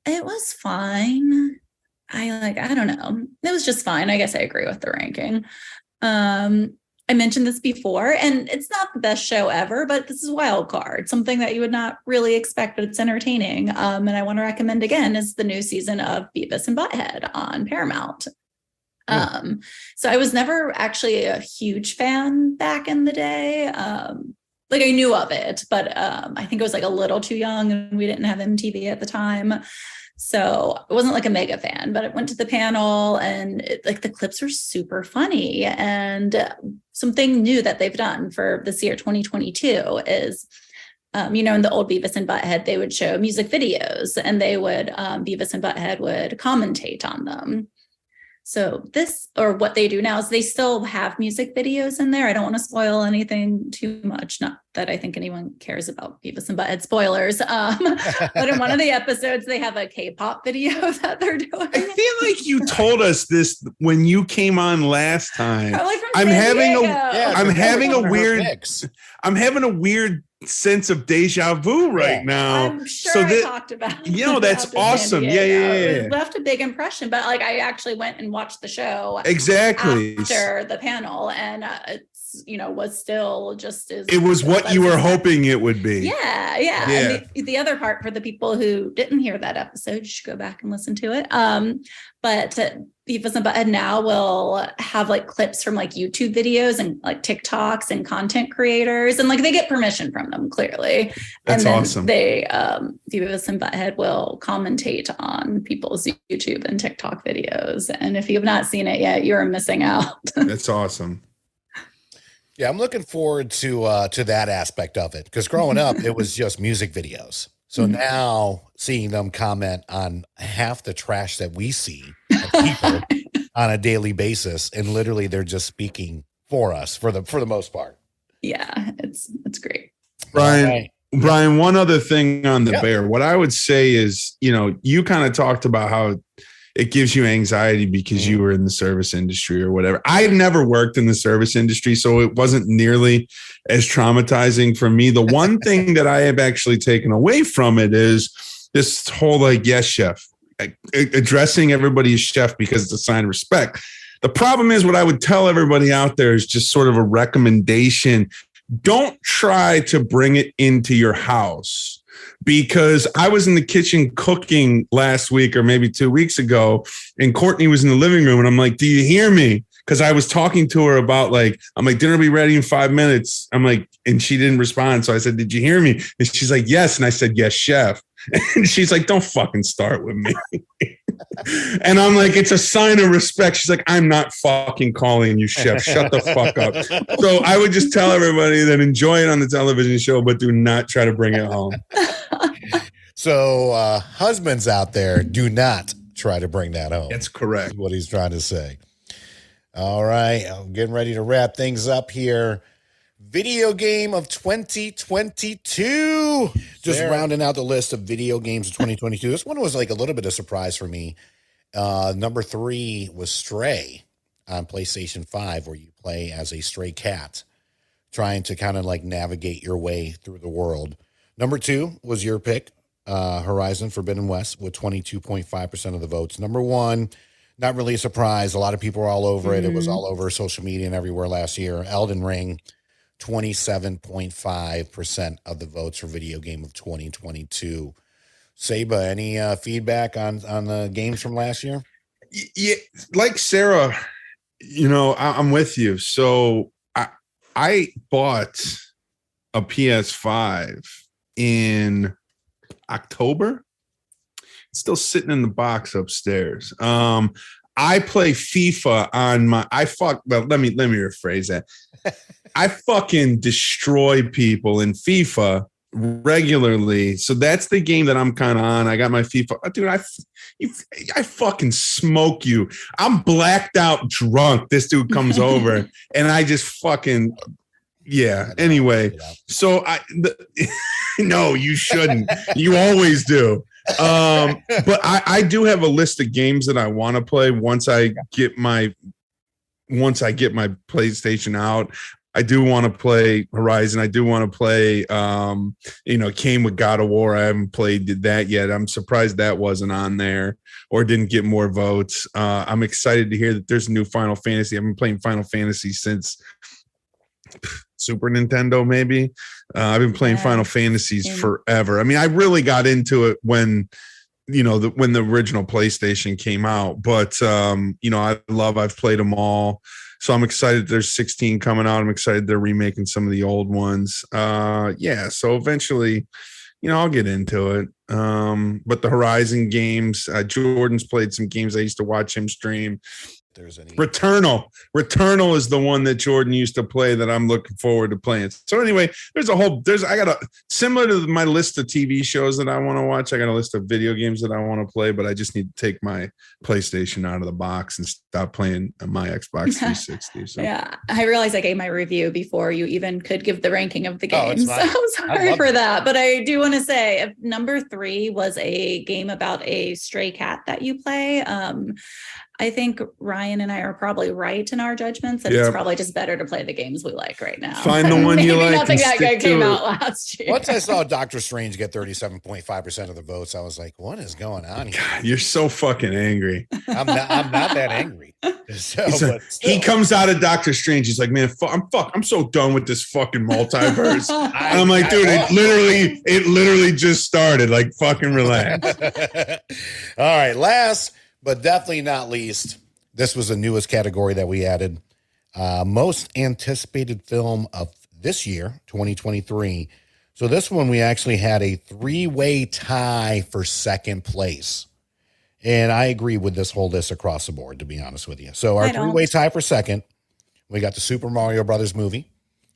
it was fine. I don't know. It was just fine. I guess I agree with the ranking. I mentioned this before, and it's not the best show ever, but this is Wild Card, something that you would not really expect, but it's entertaining. And I want to recommend again is the new season of Beavis and Butthead on Paramount. So I was never actually a huge fan back in the day. Like I knew of it, but I think I was like a little too young and we didn't have MTV at the time. So I wasn't like a mega fan, but I went to the panel and the clips were super funny. And something new that they've done for this year, 2022 is, in the old Beavis and Butthead, they would show music videos and they would, Beavis and Butthead would commentate on them. So what they do now is they still have music videos in there. I don't want to spoil anything too much. Not that I think anyone cares about Beavis and Butthead spoilers. But in one of the episodes, they have a K-pop video that they're doing. I feel like you told us this when you came on last time. I'm having a weird sense of deja vu right now. I'm sure I talked about it. That's awesome. Yeah. It left a big impression, but I actually went and watched the show exactly after the panel, and it's was still just as it was what you were hoping it would be. Yeah. And the other part for the people who didn't hear that episode, you should go back and listen to it. But Beavis and Butthead now will have clips from YouTube videos and TikToks and content creators, and they get permission from them clearly. That's and then awesome. They Beavis and Butthead will commentate on people's YouTube and TikTok videos, and if you have not seen it yet, you're missing out. That's awesome. Yeah, I'm looking forward to that aspect of it because growing up, it was just music videos. So now seeing them comment on half the trash that we see of people on a daily basis, and literally they're just speaking for us for the most part. Yeah, it's great. Brian, one other thing on the Bear. What I would say is, you kind of talked about how it gives you anxiety because you were in the service industry or whatever. I had never worked in the service industry, so it wasn't nearly as traumatizing for me. The one thing that I have actually taken away from it is this whole yes, chef, addressing everybody as chef because it's a sign of respect. The problem is what I would tell everybody out there is just sort of a recommendation. Don't try to bring it into your house. Because I was in the kitchen cooking last week or maybe 2 weeks ago, and Courtney was in the living room, and I'm like, do you hear me? Because I was talking to her about dinner will be ready in 5 minutes. And she didn't respond. So I said, did you hear me? And she's like, yes. And I said, yes, chef. And she's like, don't fucking start with me. And I'm like, it's a sign of respect. She's like, I'm not fucking calling you chef. Shut the fuck up. So I would just tell everybody that enjoy it on the television show, but do not try to bring it home. So husbands out there, do not try to bring that home. That's correct. That's what he's trying to say. All right. I'm getting ready to wrap things up here. Video game of 2022. Just rounding out the list of video games of 2022. This one was a little bit of a surprise for me. Number 3 was Stray on PlayStation 5, where you play as a stray cat trying to kind of like navigate your way through the world. Number 2 was your pick, Horizon Forbidden West, with 22.5% of the votes. Number 1, not really a surprise. A lot of people were all over it. It was all over social media and everywhere last year. Elden Ring, 27.5% of the votes for video game of 2022. Saba, any feedback on the games from last year? Yeah, like Sarah, I'm with you. So I bought a PS5 in October. It's still sitting in the box upstairs. I play FIFA on my. Let me rephrase that. I fucking destroy people in FIFA regularly. So that's the game that I'm kind of on. I got my FIFA. Dude, I fucking smoke you. I'm blacked out drunk. This dude comes over and I just fucking, yeah. Anyway, so no, you shouldn't. You always do. But I do have a list of games that I want to play once I get my PlayStation out. I do want to play Horizon. I do want to play, came with God of War. I haven't played that yet. I'm surprised that wasn't on there or didn't get more votes. I'm excited to hear that there's a new Final Fantasy. I've been playing Final Fantasy since Super Nintendo, maybe. I've been playing Final Fantasies forever. I mean, I really got into it when the original PlayStation came out, but I've played them all. So I'm excited there's 16 coming out. I'm excited they're remaking some of the old ones. So eventually, I'll get into it. But the Horizon games, Jordan's played some games. I used to watch him stream. There's any Returnal is the one that Jordan used to play that I'm looking forward to playing. So anyway, I got a similar to my list of TV shows that I want to watch. I got a list of video games that I want to play, but I just need to take my PlayStation out of the box and stop playing my Xbox 360. So. Yeah, I realized I gave my review before you even could give the ranking of the games. So I'm sorry for that. But I do want to say number 3 was a game about a stray cat that you play. I think Ryan and I are probably right in our judgments, and it's probably just better to play the games we like right now. Find the one you like. Nothing that good came out last year. Once I saw Doctor Strange get 37.5% of the votes, I was like, "What is going on here?" God, you're so fucking angry. I'm not that angry. He comes out of Doctor Strange. He's like, "Man, I'm so done with this fucking multiverse." And I'm like, "Dude, it literally just started. Like, fucking relax." All right, last but definitely not least, this was the newest category that we added. Most anticipated film of this year, 2023. So this one, we actually had a 3-way tie for second place. And I agree with this whole list across the board, to be honest with you. So our 3-way tie for second, we got the Super Mario Brothers movie.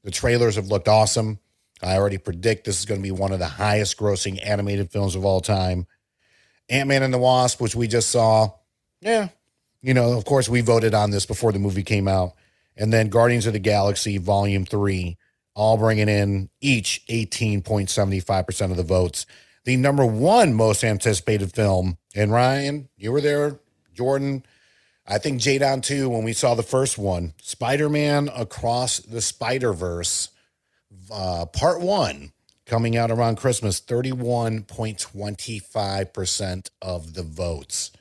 The trailers have looked awesome. I already predict this is going to be one of the highest grossing animated films of all time. Ant-Man and the Wasp, which we just saw. Yeah. Of course, we voted on this before the movie came out. And then Guardians of the Galaxy Volume 3, all bringing in each 18.75% of the votes. The number 1 most anticipated film, and Ryan, you were there, Jordan, I think Jadon too, when we saw the first one, Spider-Man Across the Spider-Verse, Part 1, coming out around Christmas, 31.25% of the votes.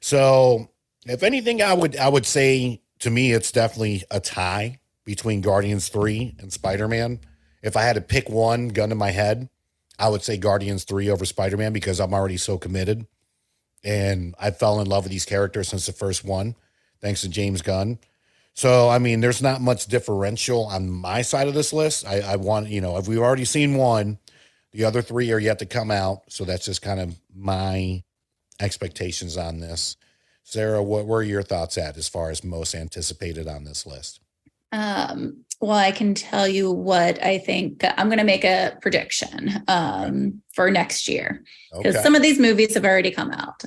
So if anything, I would say, to me, it's definitely a tie between Guardians 3 and Spider-Man. If I had to pick one, gun to my head, I would say Guardians 3 over Spider-Man because I'm already so committed. And I fell in love with these characters since the first one, thanks to James Gunn. So, I mean, there's not much differential on my side of this list. I want, if we've already seen one, the other 3 are yet to come out. So that's just kind of my expectations on this. Sarah, what were your thoughts as far as most anticipated on this list? Well, I can tell you what I think. I'm going to make a prediction for next year because some of these movies have already come out.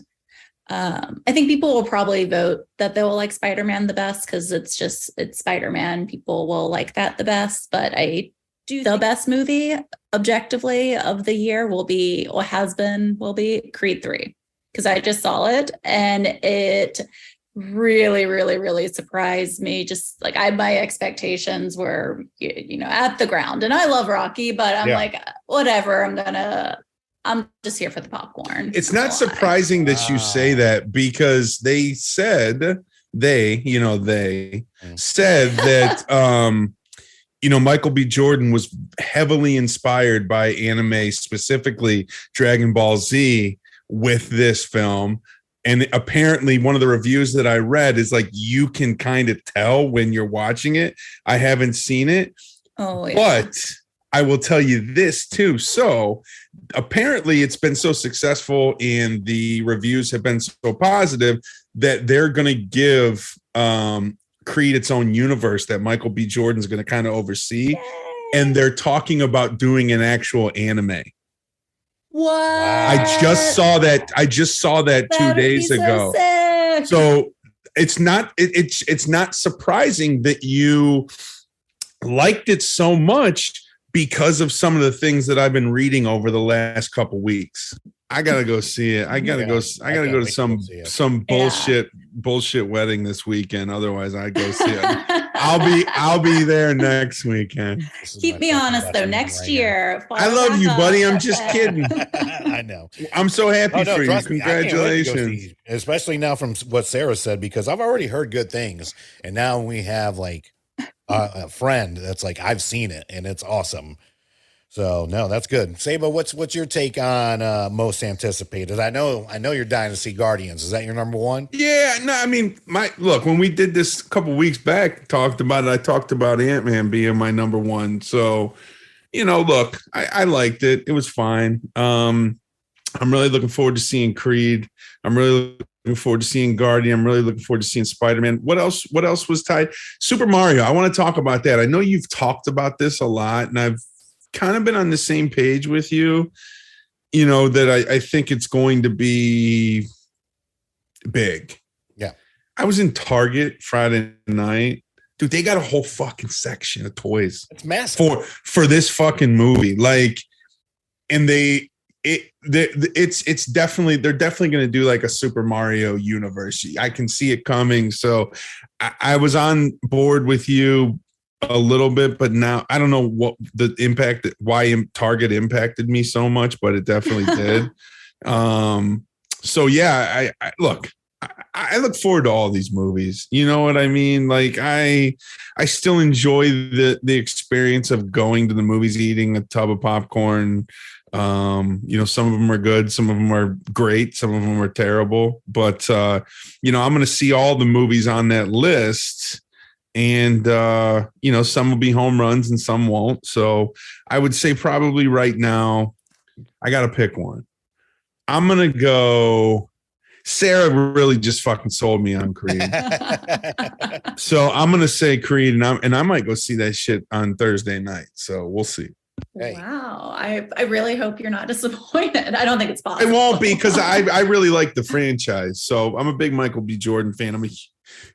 I think people will probably vote that they will like Spider-Man the best because it's Spider-Man. People will like that the best, but I do the best movie objectively of the year will be Creed 3. Because I just saw it and it really, really, really surprised me. Just like my expectations were, at the ground. And I love Rocky, but I'm like, whatever. I'm just here for the popcorn. It's not surprising that you say that, because they said that Michael B. Jordan was heavily inspired by anime, specifically Dragon Ball Z, with this film. And apparently one of the reviews that I read is like, you can kind of tell when you're watching it. I haven't seen it, but I will tell you this too. So apparently it's been so successful and the reviews have been so positive that they're going to give Creed its own universe that Michael B. Jordan's going to kind of oversee. Yay. And they're talking about doing an actual anime. What? I just saw that 2 days ago. So it's not surprising that you liked it so much, because of some of the things that I've been reading over the last couple weeks. I gotta go see it. I gotta go to some bullshit wedding this weekend. Otherwise, I go see it. I'll be there next weekend. Keep me honest though. Next year, I love you, buddy. I'm just kidding. I know. I'm so happy for you. Congratulations. Especially now from what Sarah said, because I've already heard good things, and now we have like a friend that's like, I've seen it and it's awesome. So no, that's good. Saba, what's your take on most anticipated? I know you're dying to see Guardians. Is that your number one? Yeah, no, I mean, when we did this a couple weeks back, I talked about Ant-Man being my number one. So, look, I liked it. It was fine. I'm really looking forward to seeing Creed. I'm really looking forward to seeing Guardian. I'm really looking forward to seeing Spider-Man. What else was tied? Super Mario. I want to talk about that. I know you've talked about this a lot, and I've kind of been on the same page with you, that I think it's going to be big. Yeah. I was in Target Friday night. Dude, they got a whole fucking section of toys. It's massive. For this fucking movie. Like, and it's definitely, they're definitely going to do like a Super Mario universe. I can see it coming. So I was on board with you a little bit, but now I don't know what the impact, why Target impacted me so much, but it definitely did. So yeah, I look forward to all these movies. You know what I mean? Like I still enjoy the experience of going to the movies, eating a tub of popcorn. Some of them are good, some of them are great, some of them are terrible, but I'm going to see all the movies on that list, and some will be home runs and some won't. So I would say probably right now I got to pick one. I'm going to go. Sarah really just fucking sold me on Creed. So I'm going to say Creed, and I might go see that shit on Thursday night. So we'll see. Hey. Wow. I really hope you're not disappointed. I don't think it's possible. I won't be, because I really like the franchise. So I'm a big Michael B. Jordan fan. I'm a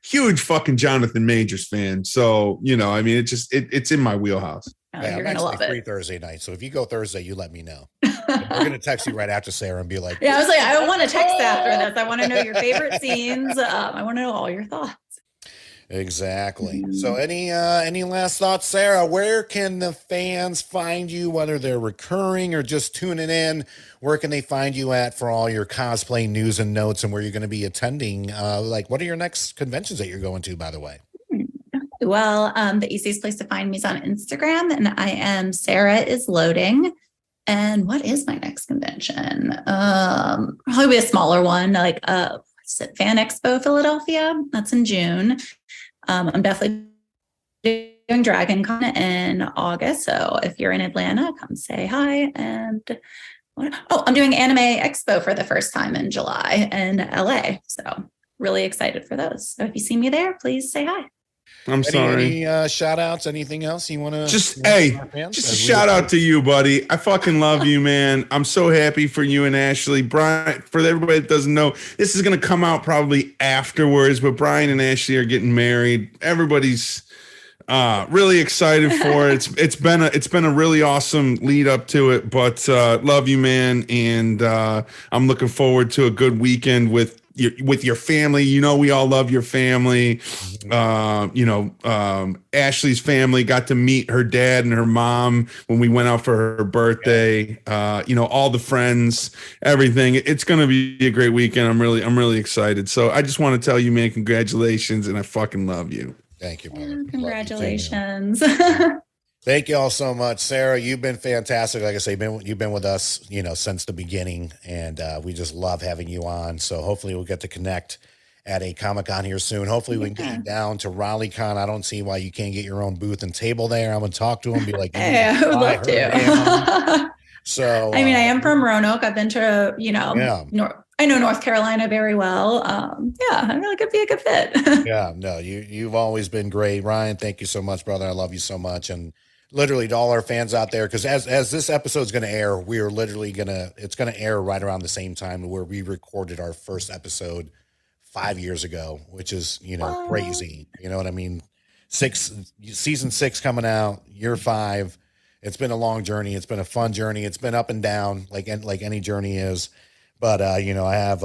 huge fucking Jonathan Majors fan. So, it's in my wheelhouse. Yeah, you're going to love it. Free Thursday night. So if you go Thursday, you let me know. We're going to text you right after Sarah and be like, yeah, I was like, I don't want to text after this. I want to know your favorite scenes. I want to know all your thoughts. Exactly. So any last thoughts, Sarah? Where can the fans find you, whether they're recurring or just tuning in? Where can they find you at for all your cosplay news and notes, and where you're going to be attending? What are your next conventions that you're going to, by the way? Well, the easiest place to find me is on Instagram, and I am Sarah is Loading. And what is my next convention? Probably be a smaller one, like Fan Expo Philadelphia. That's in June. I'm definitely doing Dragon Con in August. So if you're in Atlanta, come say hi. And I'm doing Anime Expo for the first time in July in LA. So really excited for those. So if you see me there, please say hi. I'm sorry. Any shout outs? Anything else you want to just a shout out to you, buddy. I fucking love you, man. I'm so happy for you and Ashley. Brian, for everybody that doesn't know, this is going to come out probably afterwards, but Brian and Ashley are getting married. Everybody's really excited for it. It's been a really awesome lead up to it, but love you, man. And I'm looking forward to a good weekend with with your family. You know, we all love your family. Ashley's family got to meet her dad and her mom when we went out for her birthday. All the friends, everything. It's going to be a great weekend. I'm really excited. So I just want to tell you, man, congratulations, and I fucking love you. Thank you, brother. Congratulations. Thank you all so much. Sarah, you've been fantastic. Like I say, you've been with us, since the beginning, and we just love having you on. So hopefully we'll get to connect at a Comic-Con here soon. Hopefully we can get you down to RaleighCon. I don't see why you can't get your own booth and table there. I'm going to talk to them, be like, hey, I would love to. So, I mean, I am from Roanoke. I've been to, I know North Carolina very well. I feel like it'd be a good fit. Yeah, no, you've always been great. Ryan, thank you so much, brother. I love you so much. And literally to all our fans out there, because as this episode is going to air, we are literally it's going to air right around the same time where we recorded our first episode 5 years ago, which is, crazy. You know what I mean? Season 6 coming out, year 5. It's been a long journey. It's been a fun journey. It's been up and down like any journey is. But, I have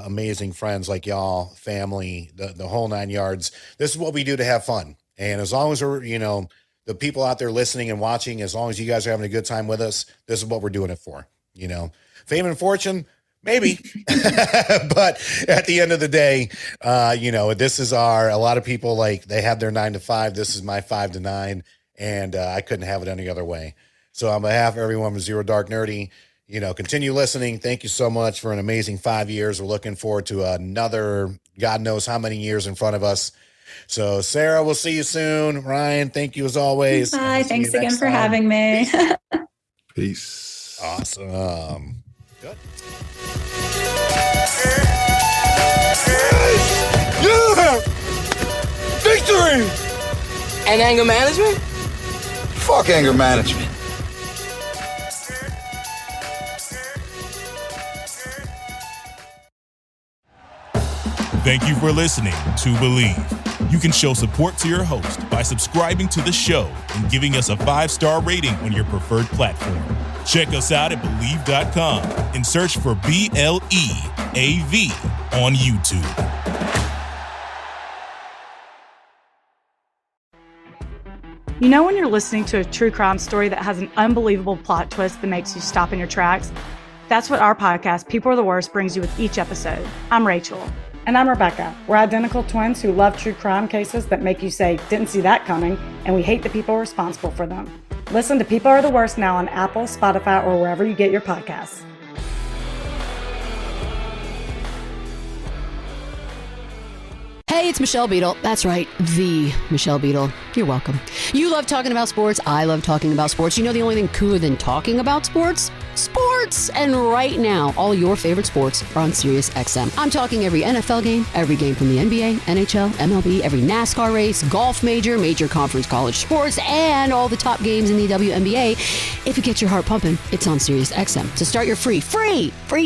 amazing friends like y'all, family, the whole 9 yards. This is what we do to have fun. And as long as we're, the people out there listening and watching, as long as you guys are having a good time with us, this is what we're doing it for. Fame and fortune, maybe. But at the end of the day, this is a lot of people, like, they have their 9 to 5. This is my 5 to 9. And I couldn't have it any other way. So on behalf of everyone with Zero Dark Nerdy, continue listening. Thank you so much for an amazing 5 years. We're looking forward to another, God knows how many years in front of us. So Sarah, we'll see you soon. Ryan, thank you as always. Bye. Thanks again for having me. Peace. Awesome. Good. Yeah! Victory! And anger management? Fuck anger management. Thank you for listening to Believe. You can show support to your host by subscribing to the show and giving us a 5-star rating on your preferred platform. Check us out at Believe.com and search for BLEAV on YouTube. You know when you're listening to a true crime story that has an unbelievable plot twist that makes you stop in your tracks? That's what our podcast, People Are the Worst, brings you with each episode. I'm Rachel. And I'm Rebecca. We're identical twins who love true crime cases that make you say, didn't see that coming, and we hate the people responsible for them. Listen to People Are the Worst now on Apple, Spotify, or wherever you get your podcasts. Hey, it's Michelle Beadle. That's right, the Michelle Beadle. You're welcome. You love talking about sports. I love talking about sports. You know the only thing cooler than talking about sports? Sports! And right now, all your favorite sports are on Sirius XM. I'm talking every NFL game, every game from the NBA, NHL, MLB, every NASCAR race, golf major conference college sports, and all the top games in the WNBA. If it gets your heart pumping, it's on Sirius XM. To start your free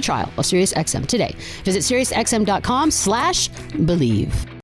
trial of Sirius XM today, visit SiriusXM.com/believe.